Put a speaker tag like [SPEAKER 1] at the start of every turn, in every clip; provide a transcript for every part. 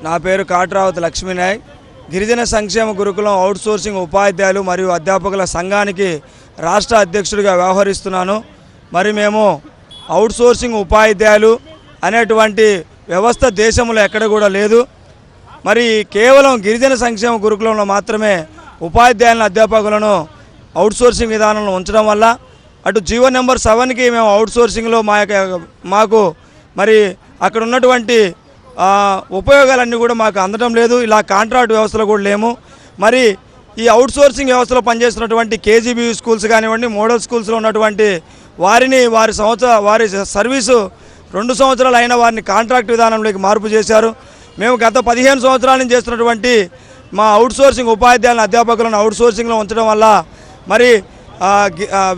[SPEAKER 1] నా పేరు కాట్రావతి లక్ష్మీనాయక్. గిరిజన సంక్షేమ గురుకులం అవుట్సోర్సింగ్ ఉపాధ్యాయులు మరియు అధ్యాపకుల సంఘానికి రాష్ట్ర అధ్యక్షుడిగా వ్యవహరిస్తున్నాను. మరి మేము అవుట్సోర్సింగ్ ఉపాధ్యాయులు అనేటువంటి వ్యవస్థ దేశంలో ఎక్కడ కూడా లేదు. మరి కేవలం గిరిజన సంక్షేమ గురుకులంలో మాత్రమే ఉపాధ్యాయులను అధ్యాపకులను అవుట్సోర్సింగ్ విధానంలో ఉంచడం వల్ల అటు జీవో నెంబర్ 7కి మేము అవుట్సోర్సింగ్లో మాకు మరి అక్కడ ఉన్నటువంటి ఉపయోగాలన్నీ కూడా మాకు అందడం లేదు. ఇలా కాంట్రాక్ట్ వ్యవస్థలో కూడా లేము. మరి ఈ అవుట్సోర్సింగ్ వ్యవస్థలో పనిచేస్తున్నటువంటి కేజీబీ స్కూల్స్ కానివ్వండి, మోడల్ స్కూల్స్లో ఉన్నటువంటి వారిని వారి సర్వీసు 2 సంవత్సరాలు అయిన వారిని కాంట్రాక్ట్ విధానంలోకి మార్పు చేశారు. మేము గత 15 సంవత్సరాల నుంచి చేస్తున్నటువంటి మా అవుట్సోర్సింగ్ ఉపాధ్యాయులను అధ్యాపకులను అవుట్సోర్సింగ్లో ఉంచడం వల్ల మరి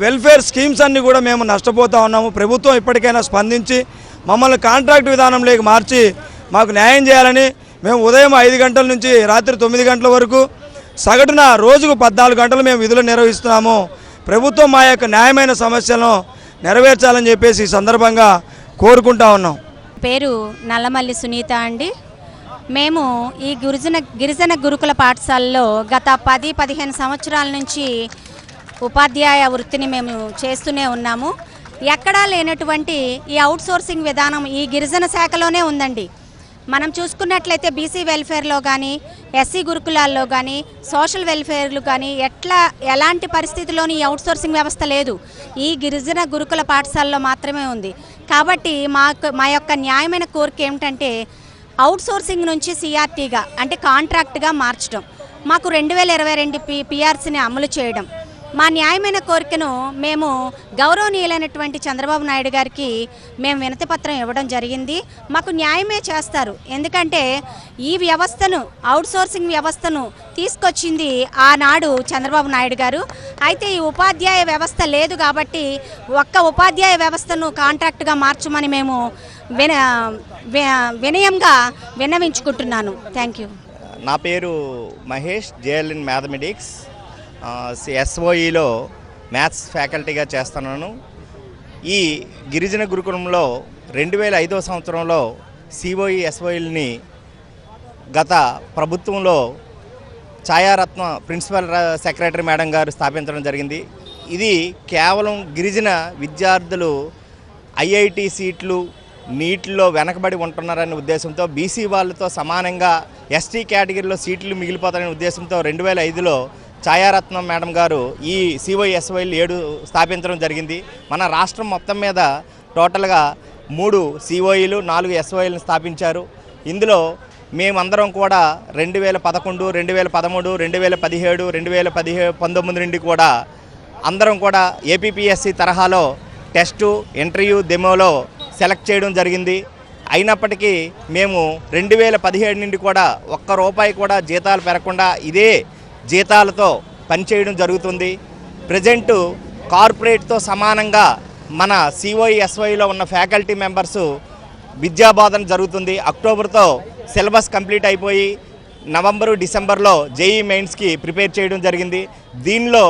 [SPEAKER 1] వెల్ఫేర్ స్కీమ్స్ అన్నీ కూడా మేము నష్టపోతూ ఉన్నాము. ప్రభుత్వం ఇప్పటికైనా స్పందించి మమ్మల్ని కాంట్రాక్ట్ విధానంలోకి మార్చి మాకు న్యాయం చేయాలని మేము ఉదయం 5 గంటల నుంచి రాత్రి 9 గంటల వరకు సగటున రోజుకు 14 గంటలు మేము విధులు నిర్వహిస్తున్నాము. ప్రభుత్వం మా యొక్క న్యాయమైన సమస్యలను నెరవేర్చాలని చెప్పేసి ఈ సందర్భంగా కోరుకుంటా ఉన్నాం.
[SPEAKER 2] పేరు నల్లమల్లి సునీత అండి. మేము ఈ గిరిజన గురుకుల పాఠశాలలో గత 10-15 సంవత్సరాల నుంచి ఉపాధ్యాయ వృత్తిని మేము చేస్తూనే ఉన్నాము. ఎక్కడా లేనటువంటి ఈ అవుట్సోర్సింగ్ విధానం ఈ గిరిజన శాఖలోనే ఉందండి. మనం చూసుకున్నట్లయితే బీసీ వెల్ఫేర్లో కానీ, ఎస్సీ గురుకులాల్లో కానీ, సోషల్ వెల్ఫేర్లు కానీ ఎలాంటి పరిస్థితుల్లోని ఈ అవుట్సోర్సింగ్ వ్యవస్థ లేదు. ఈ గిరిజన గురుకుల పాఠశాలలో మాత్రమే ఉంది. కాబట్టి మా యొక్క న్యాయమైన కోరిక ఏమిటంటే అవుట్సోర్సింగ్ నుంచి సిఆర్టీగా అంటే కాంట్రాక్ట్గా మార్చడం, మాకు 2022 పిఆర్సీని అమలు చేయడం. మా న్యాయమైన కోరికను మేము గౌరవనీయులైనటువంటి చంద్రబాబు నాయుడు గారికి మేము వినతిపత్రం ఇవ్వడం జరిగింది. మాకు న్యాయమే చేస్తారు. ఎందుకంటే ఈ వ్యవస్థను అవుట్సోర్సింగ్ వ్యవస్థను తీసుకొచ్చింది ఆనాడు చంద్రబాబు నాయుడు గారు. అయితే ఈ ఉపాధ్యాయ వ్యవస్థ లేదు కాబట్టి ఒక్క ఉపాధ్యాయ వ్యవస్థను కాంట్రాక్ట్గా మార్చమని మేము వినయంగా విన్నవించుకుంటున్నాను. Thank you.
[SPEAKER 3] నా పేరు మహేష్, జేఎల్ఎన్ మ్యాథమెటిక్స్ ఎస్ఓఈలో మ్యాథ్స్ ఫ్యాకల్టీగా చేస్తున్నాను. ఈ గిరిజన గురుకులంలో 2005 సంవత్సరంలో సిఓఈ ఎస్ఓఈల్ని గత ప్రభుత్వంలో ఛాయారత్న ప్రిన్సిపల్ సెక్రటరీ మేడం గారు స్థాపించడం జరిగింది. ఇది కేవలం గిరిజన విద్యార్థులు ఐఐటి సీట్లు నీటిలో వెనకబడి ఉంటున్నారనే ఉద్దేశంతో, బీసీ వాళ్ళతో సమానంగా ఎస్టీ కేటగిరీలో సీట్లు మిగిలిపోతారనే ఉద్దేశంతో 2005లో ఛాయారత్నం మేడం గారు ఈ సిఓఎస్ఓలు 7 స్థాపించడం జరిగింది. మన రాష్ట్రం మొత్తం మీద టోటల్గా 3 సిఓఈలు 4 ఎస్ఓఈలను స్థాపించారు. ఇందులో మేమందరం కూడా 2011, 2013, 2017, 2019 నుండి కూడా అందరం కూడా ఏపీపీఎస్సీ తరహాలో టెస్టు, ఇంటర్వ్యూ, డెమోలో సెలెక్ట్ చేయడం జరిగింది. అయినప్పటికీ మేము 2017 నుండి కూడా ₹1 కూడా జీతాలు పెరగకుండా ఇదే జీతాలతో పనిచేయడం జరుగుతుంది. ప్రజెంటు కార్పొరేట్తో సమానంగా మన సిఓఈఎస్ఓఈలో ఉన్న ఫ్యాకల్టీ మెంబర్సు విద్యాబోధన జరుగుతుంది. అక్టోబర్తో సిలబస్ కంప్లీట్ అయిపోయి నవంబరు, డిసెంబర్లో జేఈ మెయిన్స్కి ప్రిపేర్ చేయడం జరిగింది. దీనిలో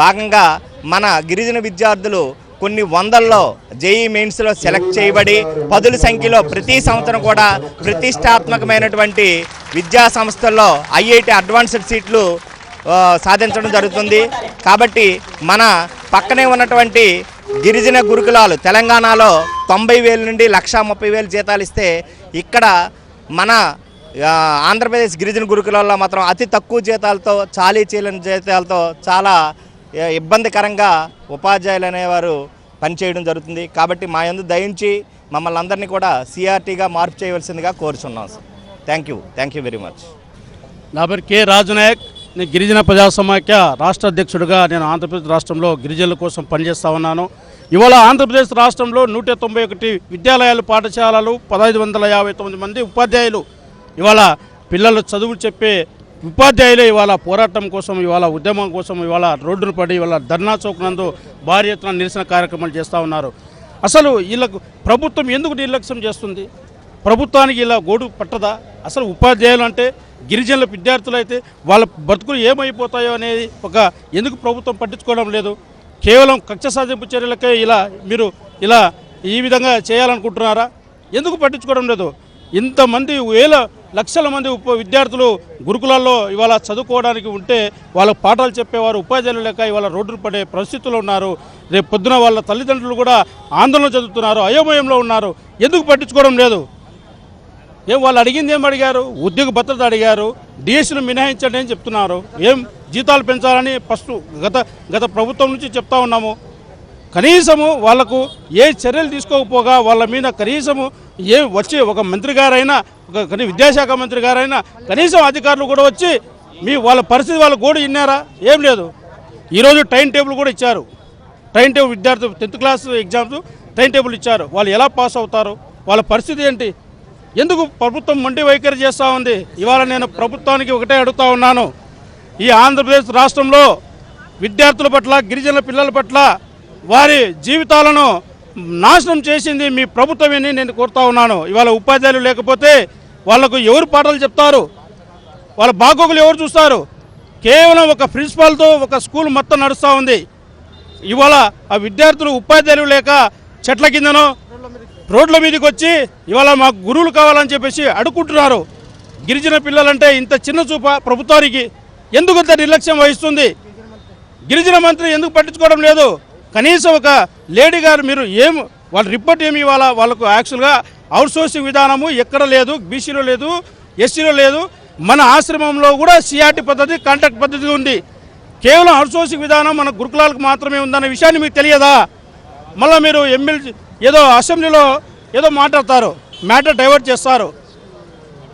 [SPEAKER 3] భాగంగా మన గిరిజన విద్యార్థులు కొన్ని వందల్లో జేఈ మెయిన్స్లో సెలెక్ట్ చేయబడి 10ల సంఖ్యలో ప్రతి సంవత్సరం కూడా ప్రతిష్టాత్మకమైనటువంటి విద్యా సంస్థల్లో ఐఐటి అడ్వాన్స్డ్ సీట్లు సాధించడం జరుగుతుంది. కాబట్టి మన పక్కనే ఉన్నటువంటి గిరిజన గురుకులాలు తెలంగాణలో 90,000 నుండి 130,000 జీతాలు ఇస్తే, ఇక్కడ మన ఆంధ్రప్రదేశ్ గిరిజన గురుకులాల్లో మాత్రం అతి తక్కువ జీతాలతో, చాలీ చీలని జీతాలతో చాలా ఇబ్బందికరంగా ఉపాధ్యాయులు అనేవారు పనిచేయడం జరుగుతుంది. కాబట్టి మా యందు దయించి మమ్మల్ని అందరినీ కూడా సిఆర్టీగా మార్పు చేయవలసిందిగా కోరుచున్నాం. Thank you very much.
[SPEAKER 4] నా పేరు కె రాజునాయక్. నేను గిరిజన ప్రజా సమాఖ్య రాష్ట్ర అధ్యక్షుడిగా నేను ఆంధ్రప్రదేశ్ రాష్ట్రంలో గిరిజనుల కోసం పనిచేస్తూ ఉన్నాను. ఇవాళ ఆంధ్రప్రదేశ్ రాష్ట్రంలో 191 విద్యాలయాలు, పాఠశాలలు, 1559 మంది ఉపాధ్యాయులు, ఇవాళ పిల్లలు చదువులు చెప్పే ఉపాధ్యాయులే ఇవాళ పోరాటం కోసం, ఇవాళ ఉద్యమం కోసం ఇవాళ రోడ్డును పడి ఇవాళ ధర్నా చౌక్ నందు భారీ ఎత్తున నిరసన కార్యక్రమాలు చేస్తూ ఉన్నారు. అసలు వీళ్ళకు ప్రభుత్వం ఎందుకు నిర్లక్ష్యం చేస్తుంది? ప్రభుత్వానికి ఇలా గోడు పట్టదా? అసలు ఉపాధ్యాయులు అంటే గిరిజనుల విద్యార్థులు అయితే వాళ్ళ బతుకులు ఏమైపోతాయో అనేది ఎందుకు ప్రభుత్వం పట్టించుకోవడం లేదు? కేవలం కక్ష సాధింపు చర్యలకే మీరు ఈ విధంగా చేయాలనుకుంటున్నారా? ఎందుకు పట్టించుకోవడం లేదు? ఇంతమంది లక్షల మంది విద్యార్థులు గురుకులాల్లో ఇవాళ చదువుకోవడానికి ఉంటే వాళ్ళకు పాఠాలు చెప్పేవారు ఉపాధ్యాయులు లేక ఇవాళ రోడ్డులు పడే పరిస్థితుల్లో ఉన్నారు. రేపు పొద్దున వాళ్ళ తల్లిదండ్రులు కూడా ఆందోళన చదువుతున్నారు, అయోమయంలో ఉన్నారు. ఎందుకు పట్టించుకోవడం లేదు? వాళ్ళు అడిగింది ఏం అడిగారు? ఉద్యోగ భద్రత అడిగారు, డిఎస్సీలు మినహాయించండి అని చెప్తున్నారు. ఏం జీతాలు పెంచాలని ఫస్ట్ గత ప్రభుత్వం నుంచి చెప్తా ఉన్నాము. కనీసము వాళ్లకు ఏ చర్యలు తీసుకోకపోగా వాళ్ళ మీద కనీసము వచ్చి ఒక మంత్రి గారైనా ఒక విద్యాశాఖ మంత్రి గారైనా కనీసం అధికారులు కూడా వచ్చి వాళ్ళ పరిస్థితి వాళ్ళ గోడు విన్నారా? ఏం లేదు. ఈరోజు టైం టేబుల్ కూడా ఇచ్చారు. టైం టేబుల్ విద్యార్థులు 10th class exams time table ఇచ్చారు. వాళ్ళు ఎలా పాస్ అవుతారు? వాళ్ళ పరిస్థితి ఏంటి? ఎందుకు ప్రభుత్వం మొండి వైఖరి చేస్తూ ఉంది? ఇవాళ నేను ప్రభుత్వానికి ఒకటే అడుగుతా ఉన్నాను. ఈ ఆంధ్రప్రదేశ్ రాష్ట్రంలో విద్యార్థుల పట్ల, గిరిజనుల పిల్లల పట్ల వారి జీవితాలను నాశనం చేసింది మీ ప్రభుత్వమని నేను కోరుతా ఉన్నాను. ఇవాళ ఉపాధ్యాయులు లేకపోతే వాళ్లకు ఎవరు పాఠాలు చెప్తారు? వాళ్ళ బాగోగులు ఎవరు చూస్తారు? కేవలం ఒక ప్రిన్సిపాల్తో ఒక స్కూల్ మొత్తం నడుస్తూ ఉంది. ఇవాళ ఆ విద్యార్థులు ఉపాధ్యాయులు లేక చెట్ల కిందనో రోడ్ల మీదకి వచ్చి ఇవాళ మాకు గురువులు కావాలని చెప్పేసి అడుక్కుంటున్నారు. గిరిజన పిల్లలంటే ఇంత చిన్న చూప ప్రభుత్వానికి? ఎందుకు ఇంత నిర్లక్ష్యం వహిస్తుంది? గిరిజన మంత్రి ఎందుకు పట్టించుకోవడం లేదు? కనీసం ఒక లేడీ గారు మీరు వాళ్ళ రిపోర్ట్ ఏమి ఇవ్వాలా? వాళ్ళకు యాక్చువల్గా అవుట్సోర్సింగ్ విధానము ఎక్కడ లేదు, బీసీలో లేదు, ఎస్సీలో లేదు. మన ఆశ్రమంలో కూడా సిఆర్టీ పద్ధతి, కాంట్రాక్ట్ పద్ధతి ఉంది. కేవలం అవుట్సోర్సింగ్ విధానం మన గురుకులాలకు మాత్రమే ఉందన్న విషయాన్ని మీకు తెలియదా? మళ్ళీ మీరు ఏదో అసెంబ్లీలో ఏదో మాట్లాడతారు, మ్యాటర్ డైవర్ట్ చేస్తారు.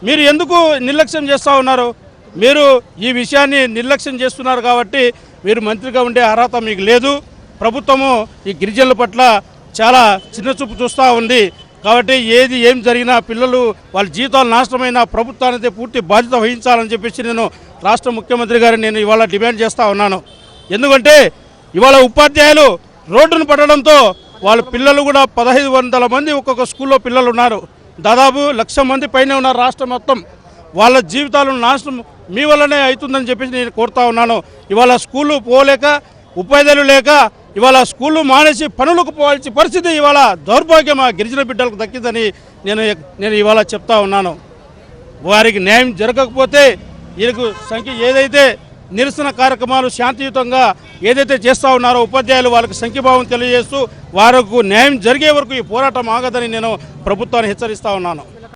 [SPEAKER 4] మీరు ఎందుకు నిర్లక్ష్యం చేస్తూ ఉన్నారు? మీరు ఈ విషయాన్ని నిర్లక్ష్యం చేస్తున్నారు కాబట్టి మీరు మంత్రిగా ఉండే అర్హత మీకు లేదు. ప్రభుత్వము ఈ గిరిజనుల పట్ల చాలా చిన్నచూపు చూస్తూ ఉంది. కాబట్టి ఏం జరిగినా పిల్లలు వాళ్ళ జీవితాలు నాశనమైన ప్రభుత్వానికి పూర్తి బాధ్యత వహించాలని చెప్పేసి నేను రాష్ట్ర ముఖ్యమంత్రి గారిని నేను ఇవాళ డిమాండ్ చేస్తూ ఉన్నాను. ఎందుకంటే ఇవాళ ఉపాధ్యాయులు రోడ్డును పడడంతో వాళ్ళ పిల్లలు కూడా 1500 మంది ఒక్కొక్క స్కూల్లో పిల్లలు ఉన్నారు. దాదాపు 1,00,000 మంది పైన ఉన్నారు రాష్ట్రం మొత్తం. వాళ్ళ జీవితాలను నాశనం మీ వల్లనే అవుతుందని చెప్పేసి నేను కోరుతా ఉన్నాను. ఇవాళ స్కూళ్ళు పోలేక, ఉపాధ్యాయులు లేక ఇవాళ స్కూళ్ళు మానేసి పనులకు పోవాల్సిన పరిస్థితి ఇవాళ దౌర్భాగ్యం ఆ గిరిజన బిడ్డలకు దక్కిందని నేను ఇవాళ చెప్తా ఉన్నాను. వారికి న్యాయం జరగకపోతే వీరికి సంఖ్య ఏదైతే నిరసన కార్యక్రమాలు శాంతియుతంగా ఏదైతే చేస్తూ ఉన్నారో ఉపాధ్యాయులు వాళ్ళకి సంఖ్యభావం తెలియజేస్తూ వారికి న్యాయం జరిగే వరకు ఈ పోరాటం ఆగదని నేను ప్రభుత్వాన్ని హెచ్చరిస్తూ ఉన్నాను.